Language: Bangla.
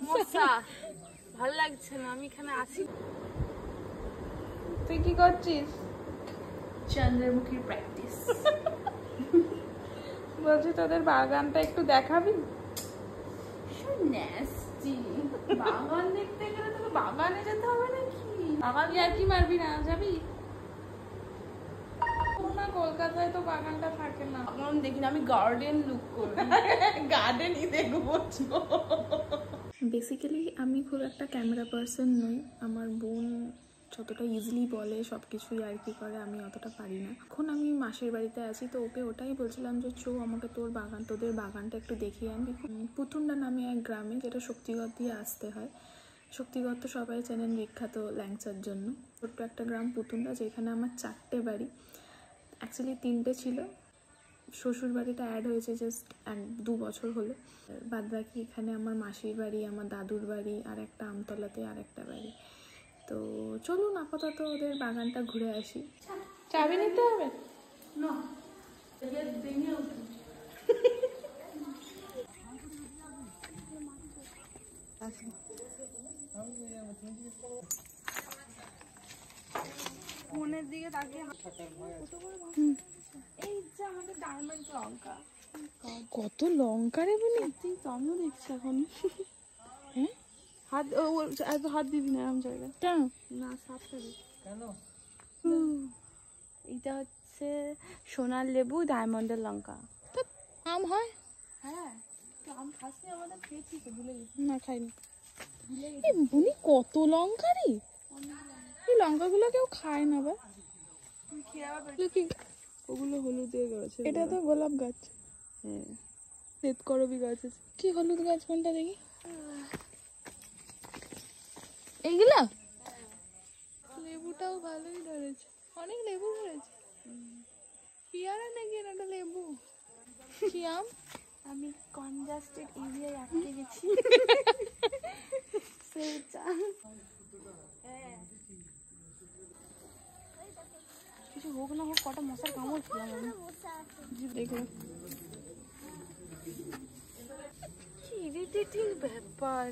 মশা ভালো লাগছে না, আমি এখানে আছি। তুই কি করছিস? চন্দ্রমুখীর প্র্যাকটিস। বলছি তোদের বাগানটা একটু দেখাবি? বাগান দেখতে গেলে তোকে বাগানে যেতে হবে নাকি? বাগান আর কি মারবি না, যাবি না? কলকাতায় তো বাগানটা থাকে না। বাগান দেখি না, আমি গার্ডেন লুক করবো। গার্ডেনই দেখবো। বেসিক্যালি আমি খুব একটা ক্যামেরা পার্সন নই। আমার বোন যতটা ইজিলি বলে সব কিছুই আর কি করে, আমি অতটা পারি না। এখন আমি মাসির বাড়িতে আছি, তো ওকে ওটাই বলছিলাম যে আমাকে তোদের বাগানটা একটু দেখিয়ে আনবি। পুতুন্ডা নামে এক গ্রামে, যেটা শক্তিগড় দিয়ে আসতে হয়। শক্তিগড় তো সবাই চেনেন বিখ্যাত ল্যাংচার জন্য। ছোট্ট একটা গ্রাম পুতুন্ডা, যেখানে আমার 4টে বাড়ি, অ্যাকচুয়ালি 3টে ছিল। শ্বশুর বাড়িটা অ্যাড হয়েছে জাস্ট 1-2 বছর হলো। বাদ বাকি এখানে আমার মাসির বাড়ি, আমার দাদুর বাড়ি, আর একটা আমতলাতে আর একটা বাড়ি। তো চলুন আপাতত ওদের বাগানটা ঘুরে আসি। চাবি নিতে হবে না, ফোনের দিকে তাকিয়ে এই যে আমাদের ডায়মন্ড লঙ্কা। কত লঙ্কা রে বলি? তো আমিও দেখছি এখন। হ্যাঁ, হাত দিবি না এরকম জায়গায় না, সাপটা কেন? এইটা হচ্ছে সোনার লেবু, ডায়মন্ডের লঙ্কা। আম হয়? হ্যাঁ, তো আম খাসনি? আমাদের খেয়েছি তো, ভুলে গেছি। না, খাইনি। বুনি কত লঙ্কা রে! এই লঙ্কাগুলো কেউ খায় না বা? ওগুলো হলুদের গাছ। এটা তো গোলাপ গাছ। হ্যাঁ, শ্বেতকরবী গাছ আছে। কি হলুদ গাছ কোনটা দেখি? এইগুলা? লেবুটাও ভালোই ধরেছে, অনেক লেবু ধরেছে। পিয়ারা নাকি এটা লেবু? কি আম? আমি কনজাস্টেড এরিয়ায় আটকে গেছি। কিছু হোক না হোক, কটা মশার কামড় খেলাম আমি। দেখো কি ইরিটেটিং ব্যাপার।